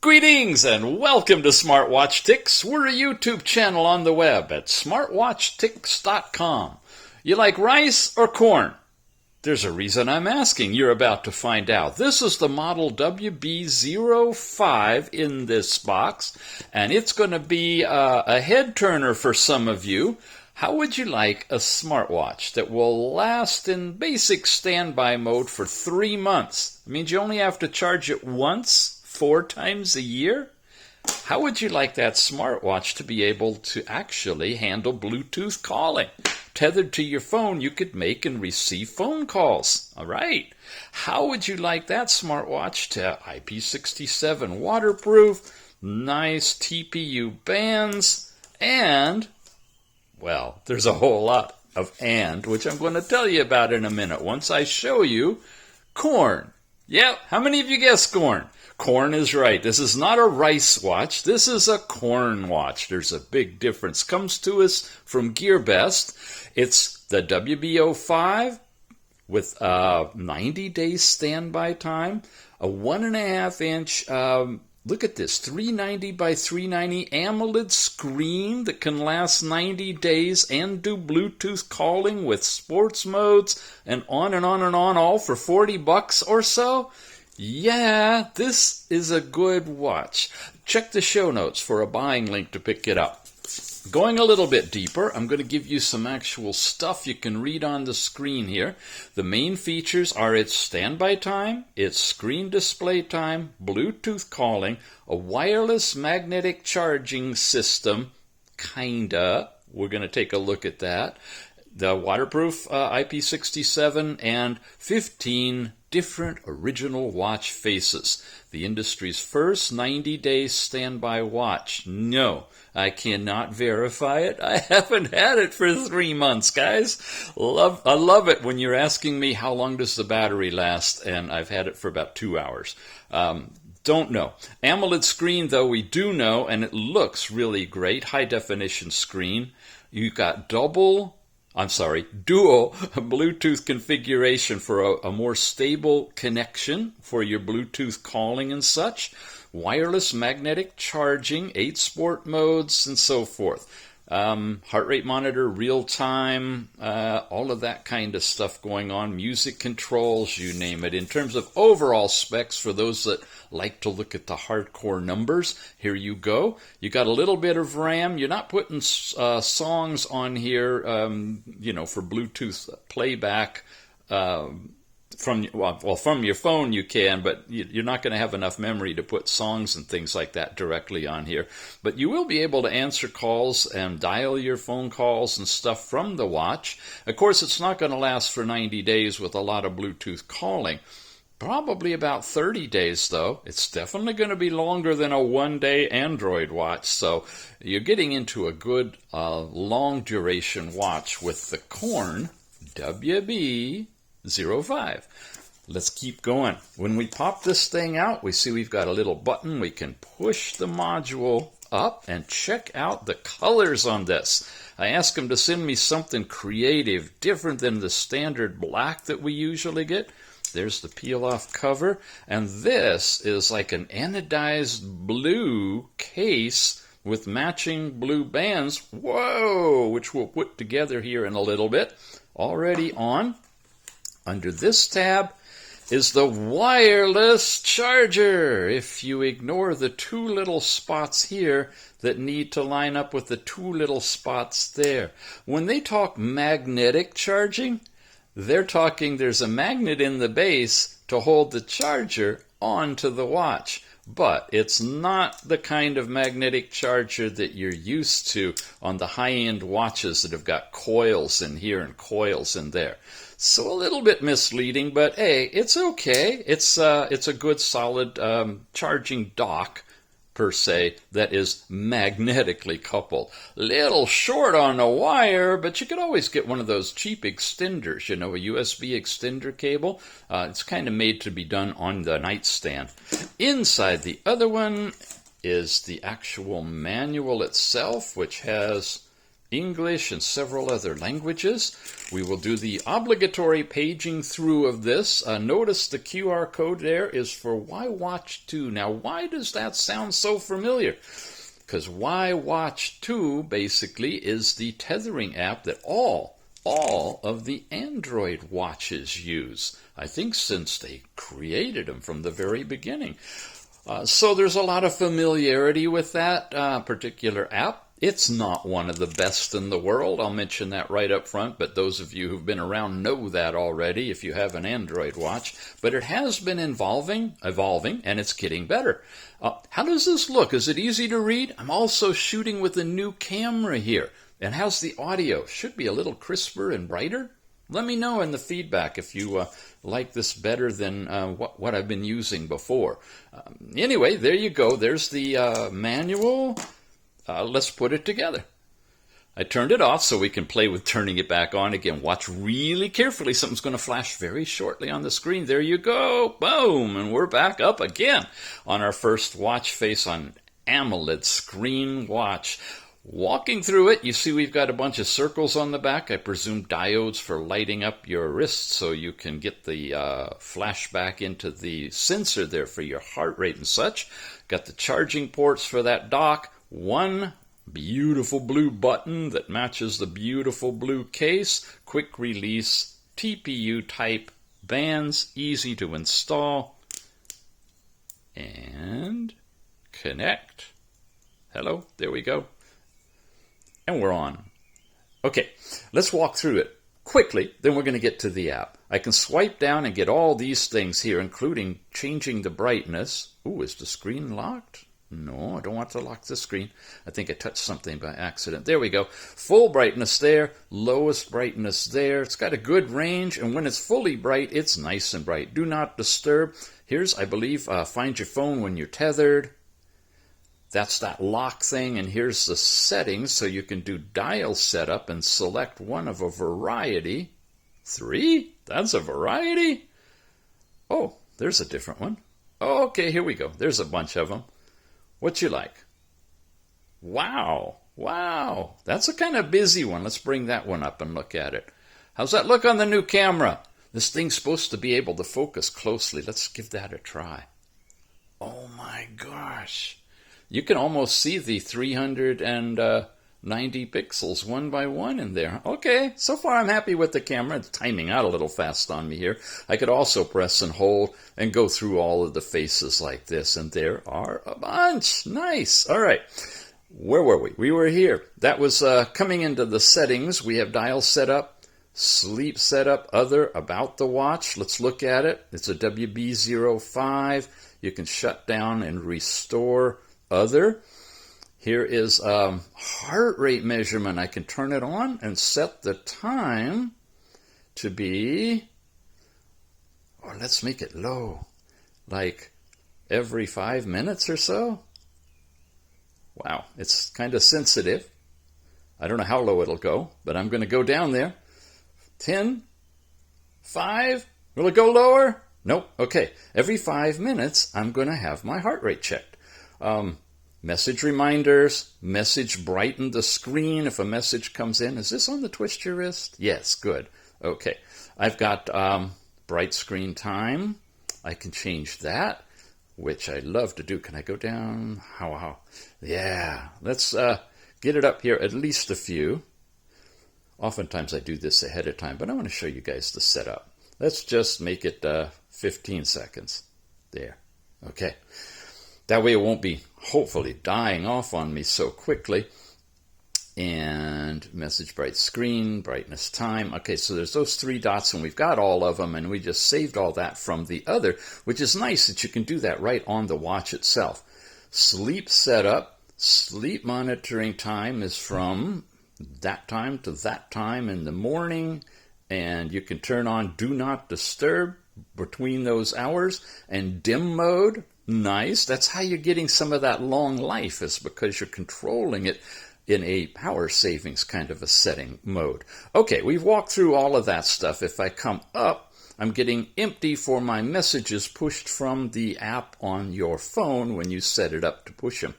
Greetings and welcome to Smartwatch Ticks. We're a YouTube channel on the web at smartwatchticks.com. You like rice or corn? There's a reason I'm asking. You're about to find out. This is the model WB05 in this box, and it's going to be a head turner for some of you. How would you like a smartwatch that will last in basic standby mode for 3 months? It means you only have to charge it once 4 times a year? How would you like that smartwatch to be able to actually handle Bluetooth calling? Tethered to your phone, you could make and receive phone calls. All right. How would you like that smartwatch to IP67 waterproof, nice TPU bands, and, well, there's a whole lot of which I'm going to tell you about in a minute once I show you corn. Yep, how many of you guessed corn? Corn is right. This is not a rice watch. This is a corn watch. There's a big difference. Comes to us from Gearbest. It's the WB05 with 90 days standby time, a 1.5 inch, look at this, 390 by 390 AMOLED screen that can last 90 days and do Bluetooth calling with sports modes and on and on and on, all for $40 or so. Yeah, this is a good watch. Check the show notes for a buying link to pick it up. Going a little bit deeper, I'm going to give you some actual stuff you can read on the screen here. The main features are its standby time, its screen display time, Bluetooth calling, a wireless magnetic charging system, kinda. We're going to take a look at that. The waterproof IP67 and 15 different original watch faces. The industry's first 90-day standby watch. No, I cannot verify it. I haven't had it for 3 months, guys. I love it when you're asking me how long does the battery last, and I've had it for about 2 hours. Don't know. AMOLED screen, though, we do know, and it looks really great. High-definition screen. You've got dual Bluetooth configuration for a more stable connection for your Bluetooth calling and such. Wireless magnetic charging, 8 sport modes, and so forth. Heart rate monitor, real time, all of that kind of stuff going on. Music controls, you name it. In terms of overall specs, for those that like to look at the hardcore numbers, here you go. You got a little bit of RAM. You're not putting songs on here, for Bluetooth playback. From your phone you can, but you're not going to have enough memory to put songs and things like that directly on here. But you will be able to answer calls and dial your phone calls and stuff from the watch. Of course, it's not going to last for 90 days with a lot of Bluetooth calling. Probably about 30 days, though. It's definitely going to be longer than a one-day Android watch. So you're getting into a good long-duration watch with the Corn WB05. Let's keep going. When we pop this thing out, we see we've got a little button. We can push the module up and check out the colors on this. I asked them to send me something creative, different than the standard black that we usually get. There's the peel-off cover, and this is like an anodized blue case with matching blue bands. Whoa! Which we'll put together here in a little bit. Already on. Under this tab is the wireless charger. If you ignore the 2 little spots here that need to line up with the 2 little spots there. When they talk magnetic charging, they're talking there's a magnet in the base to hold the charger onto the watch. But it's not the kind of magnetic charger that you're used to on the high-end watches that have got coils in here and coils in there. So a little bit misleading, but hey, it's okay. It's a good solid charging dock per se that is magnetically coupled. Little short on the wire, but you could always get one of those cheap extenders, a USB extender cable. It's kind of made to be done on the nightstand. Inside the other one is the actual manual itself, which has English, and several other languages. We will do the obligatory paging through of this. Notice the QR code there is for Why Watch 2. Now, why does that sound so familiar? Because Why Watch 2 basically is the tethering app that all of the Android watches use. I think since they created them from the very beginning. So there's a lot of familiarity with that particular app. It's not one of the best in the world. I'll mention that right up front, but those of you who've been around know that already if you have an Android watch. But it has been evolving, and it's getting better. How does this look? Is it easy to read? I'm also shooting with a new camera here. And how's the audio? Should be a little crisper and brighter. Let me know in the feedback if you like this better than what I've been using before. Anyway, there you go. There's the manual. Let's put it together. I turned it off so we can play with turning it back on again. Watch really carefully. Something's going to flash very shortly on the screen. There you go. Boom. And we're back up again on our first watch face on AMOLED screen watch. Walking through it, you see we've got a bunch of circles on the back. I presume diodes for lighting up your wrist so you can get the flashback into the sensor there for your heart rate and such. Got the charging ports for that dock. One beautiful blue button that matches the beautiful blue case. Quick release TPU type bands, easy to install. And connect. Hello, there we go. And we're on. Okay, let's walk through it quickly, then we're going to get to the app. I can swipe down and get all these things here, including changing the brightness. Ooh, is the screen locked? No, I don't want to lock the screen. I think I touched something by accident. There we go. Full brightness there, lowest brightness there. It's got a good range, and when it's fully bright, it's nice and bright. Do not disturb. Here's, I believe, find your phone when you're tethered. That's that lock thing, and here's the settings, so you can do dial setup and select one of a variety. 3? That's a variety? Oh, there's a different one. Oh, okay, here we go. There's a bunch of them. What you like? Wow, wow. That's a kind of busy one. Let's bring that one up and look at it. How's that look on the new camera? This thing's supposed to be able to focus closely. Let's give that a try. Oh my gosh. You can almost see the 390 pixels one by one in there. Okay, so far I'm happy with the camera. It's timing out a little fast on me here. I could also press and hold and go through all of the faces like this, and there are a bunch. Nice. All right. Where were we? We were here. That was coming into the settings. We have dial setup, sleep setup, other, about the watch. Let's look at it. It's a WB05. You can shut down and restore. Other. Here is heart rate measurement. I can turn it on and set the time to be, or let's make it low, like every 5 minutes or so. Wow, it's kind of sensitive. I don't know how low it'll go, but I'm going to go down there. 10, 5, will it go lower? Nope, okay. Every 5 minutes, I'm going to have my heart rate checked. Message reminders, message brighten the screen if a message comes in. Is this on the twist your wrist? Yes, good. Okay. I've got bright screen time. I can change that, which I love to do. Can I go down? How? Yeah. Let's get it up here, at least a few. Oftentimes I do this ahead of time, but I want to show you guys the setup. Let's just make it 15 seconds. There. Okay. That way it won't be, hopefully, dying off on me so quickly. And message bright screen, brightness time. Okay, so there's those 3 dots, and we've got all of them, and we just saved all that from the other, which is nice that you can do that right on the watch itself. Sleep setup. Sleep monitoring time is from that time to that time in the morning, and you can turn on Do Not Disturb between those hours, and dim mode. Nice. That's how you're getting some of that long life, is because you're controlling it in a power savings kind of a setting mode. Okay, we've walked through all of that stuff. If I come up, I'm getting empty for my messages pushed from the app on your phone when you set it up to push them.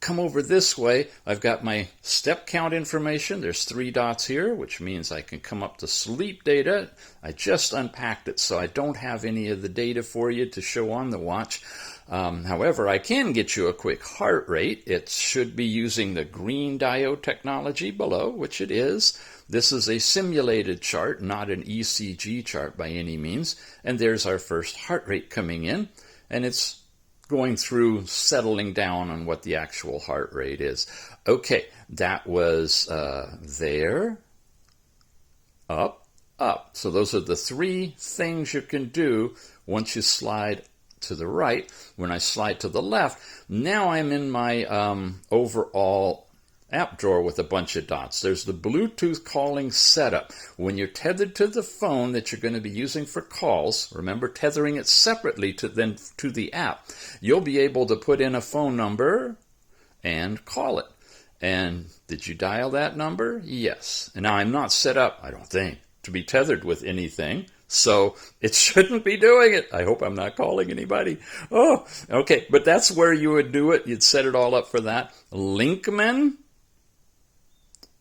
come over this way, I've got my step count information. There's 3 dots here, which means I can come up to sleep data. I just unpacked it, so I don't have any of the data for you to show on the watch. However, I can get you a quick heart rate. It should be using the green diode technology below, which it is. This is a simulated chart, not an ECG chart by any means. And there's our first heart rate coming in, and it's going through settling down on what the actual heart rate is. Okay, that was there, up, up. So those are the 3 things you can do once you slide to the right. When I slide to the left, now I'm in my overall app drawer with a bunch of dots. There's the Bluetooth calling setup. When you're tethered to the phone that you're going to be using for calls, remember tethering it separately to the app, you'll be able to put in a phone number and call it. And did you dial that number? Yes. And now I'm not set up, I don't think, to be tethered with anything, so it shouldn't be doing it. I hope I'm not calling anybody. Oh, okay, but that's where you would do it. You'd set it all up for that. Linkman.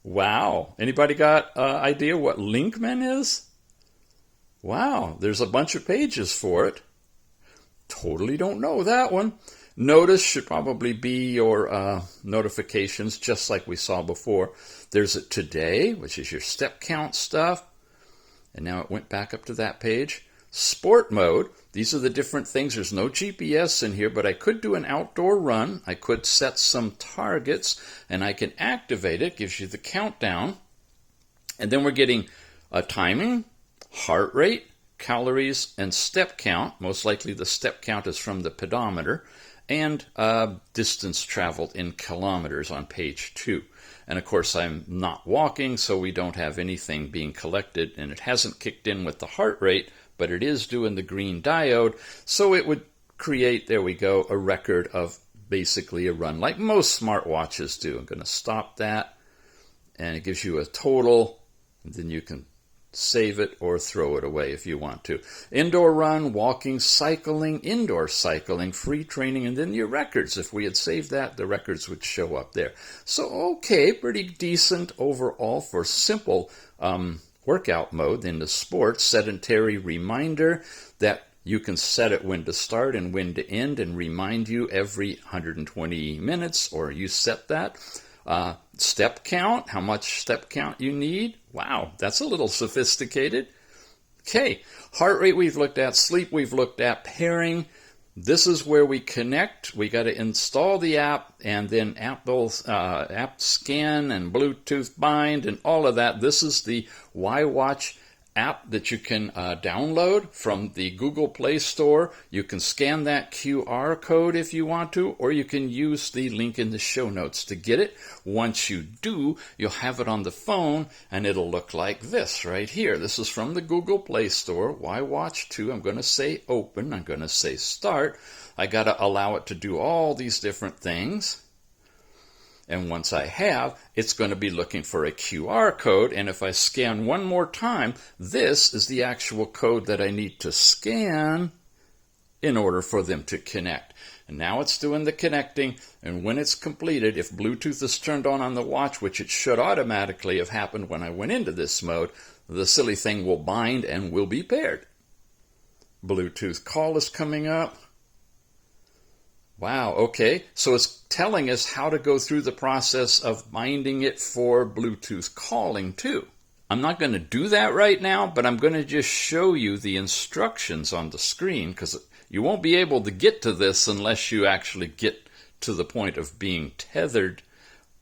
Wow. Anybody got an idea what Linkman is? Wow, there's a bunch of pages for it. Totally don't know that one. Notice should probably be your notifications, just like we saw before. There's a today, which is your step count stuff. And now it went back up to that page. Sport mode. These are the different things. There's no GPS in here, but I could do an outdoor run. I could set some targets, and I can activate it. Gives you the countdown. And then we're getting timing, heart rate, calories, and step count. Most likely the step count is from the pedometer. And distance traveled in kilometers on page 2. And of course, I'm not walking, so we don't have anything being collected, and it hasn't kicked in with the heart rate, but it is doing the green diode, so it would create, there we go, a record of basically a run, like most smartwatches do. I'm going to stop that, and it gives you a total, and then you can save it or throw it away if you want to. Indoor run, walking, cycling, indoor cycling, free training, and then your records. If we had saved that, the records would show up there. So, okay, pretty decent overall for simple workout mode in the sports. Sedentary Reminder, that you can set it when to start and when to end and remind you every 120 minutes, or you set that. Step count, how much step count you need. Wow, that's a little sophisticated. Okay, heart rate we've looked at, sleep we've looked at, pairing. This is where we connect. We got to install the app, and then Apple app scan and Bluetooth bind and all of that. This is the WiWatch app that you can download from the Google Play Store. You can scan that QR code if you want to, or you can use the link in the show notes to get it. Once you do, you'll have it on the phone, and it'll look like this right here. This is from the Google Play Store, WiWatch 2. I'm going to say open. I'm going to say start. I got to allow it to do all these different things. And once I have, it's going to be looking for a QR code. And if I scan one more time, this is the actual code that I need to scan in order for them to connect. And now it's doing the connecting. And when it's completed, if Bluetooth is turned on the watch, which it should automatically have happened when I went into this mode, the silly thing will bind and will be paired. Bluetooth call is coming up. Wow, okay, so it's telling us how to go through the process of binding it for Bluetooth calling too. I'm not going to do that right now, but I'm going to just show you the instructions on the screen, because you won't be able to get to this unless you actually get to the point of being tethered.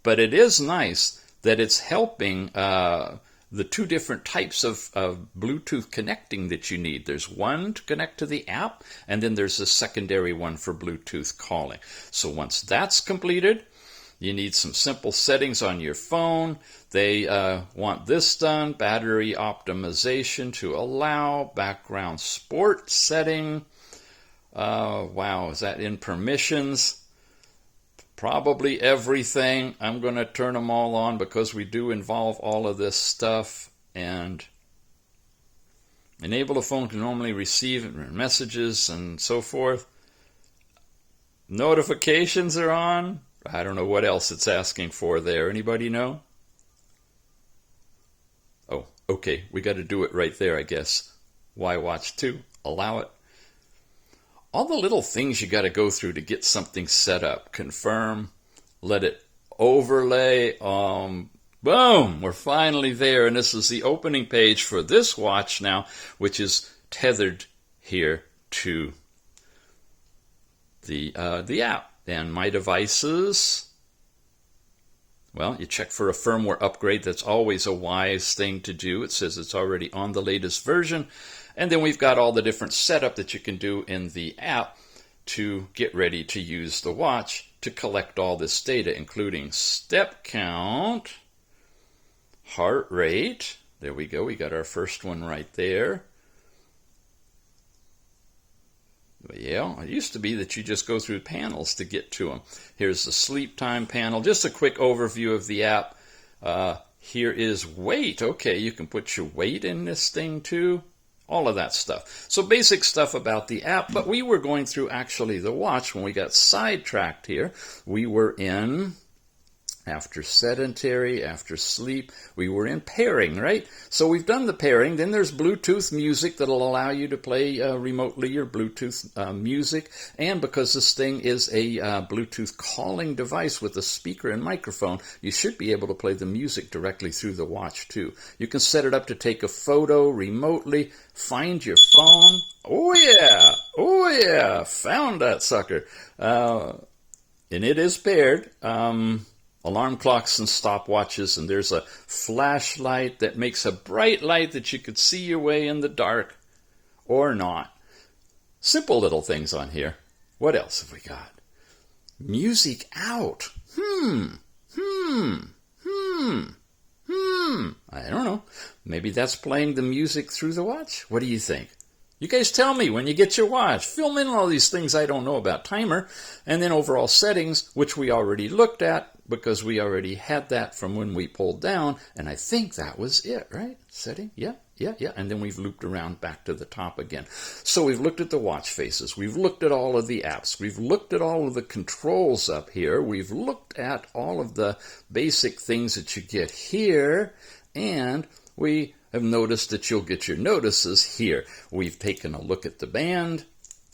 But it is nice that it's helping the 2 different types of Bluetooth connecting that you need. There's one to connect to the app, and then there's a secondary one for Bluetooth calling. So once that's completed, you need some simple settings on your phone. They want this done, battery optimization to allow, background sport setting. Wow, is that in permissions? Probably everything. I'm going to turn them all on because we do involve all of this stuff. And enable a phone to normally receive messages and so forth. Notifications are on. I don't know what else it's asking for there. Anybody know? Oh, okay. We got to do it right there, I guess. Why watch 2? Allow it. All the little things you got to go through to get something set up. Confirm. Let it overlay. Boom! We're finally there. And this is the opening page for this watch now, which is tethered here to the app. And my devices, well, you check for a firmware upgrade. That's always a wise thing to do. It says it's already on the latest version. And then we've got all the different setup that you can do in the app to get ready to use the watch to collect all this data, including step count, heart rate. There we go. We got our first one right there. Yeah, it used to be that you just go through panels to get to them. Here's the sleep time panel. Just a quick overview of the app. Here is weight. Okay, you can put your weight in this thing too. All of that stuff. So basic stuff about the app, but we were going through actually the watch when we got sidetracked here. We were in, after sedentary, after sleep, we were in pairing, right? So we've done the pairing. Then there's Bluetooth music that'll allow you to play remotely your Bluetooth music. And because this thing is a Bluetooth calling device with a speaker and microphone, you should be able to play the music directly through the watch too. You can set it up to take a photo remotely, find your phone. Oh yeah, found that sucker. And it is paired. Alarm clocks and stopwatches, and there's a flashlight that makes a bright light that you could see your way in the dark or not. Simple little things on here. What else have we got? Music out. I don't know. Maybe that's playing the music through the watch. What do you think? You guys tell me when you get your watch. Fill in all these things I don't know about. Timer, and then overall settings, which we already looked at because we already had that from when we pulled down, and I think that was it, right? Setting, yeah. And then we've looped around back to the top again. So we've looked at the watch faces. We've looked at all of the apps. We've looked at all of the controls up here. We've looked at all of the basic things that you get here, and we have noticed that you'll get your notices here. We've taken a look at the band,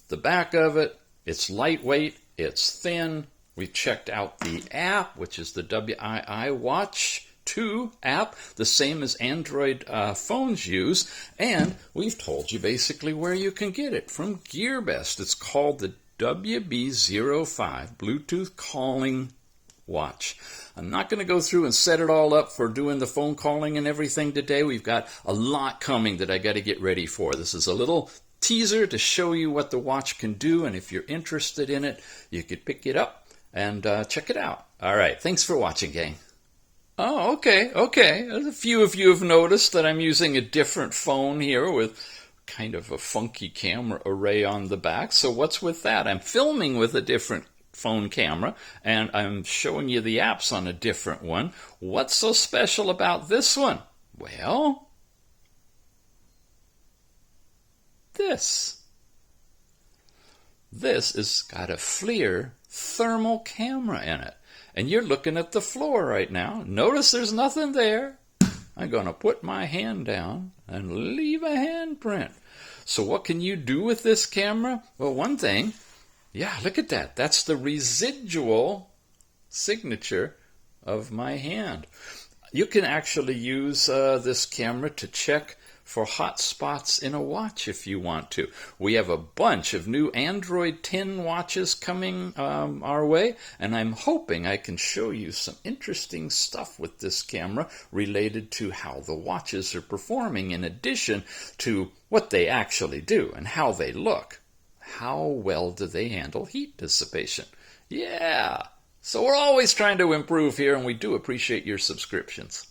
the back of it. It's lightweight, it's thin. We've checked out the app, which is the WII Watch 2 app, the same as Android phones use. And we've told you basically where you can get it, from Gearbest. It's called the WB05 Bluetooth Calling Watch. I'm not going to go through and set it all up for doing the phone calling and everything today. We've got a lot coming that I got to get ready for. This is a little teaser to show you what the watch can do, and if you're interested in it, you could pick it up and check it out. All right, thanks for watching, gang. Oh, okay. A few of you have noticed that I'm using a different phone here with kind of a funky camera array on the back. So what's with that? I'm filming with a different phone camera, and I'm showing you the apps on a different one. What's so special about this one? Well, this has got a FLIR thermal camera in it. And you're looking at the floor right now. Notice there's nothing there. I'm going to put my hand down and leave a handprint. So what can you do with this camera? Well, one thing, yeah, look at that. That's the residual signature of my hand. You can actually use this camera to check for hot spots in a watch if you want to. We have a bunch of new Android 10 watches coming our way, and I'm hoping I can show you some interesting stuff with this camera related to how the watches are performing, in addition to what they actually do and how they look. How well do they handle heat dissipation? Yeah, so we're always trying to improve here, and we do appreciate your subscriptions.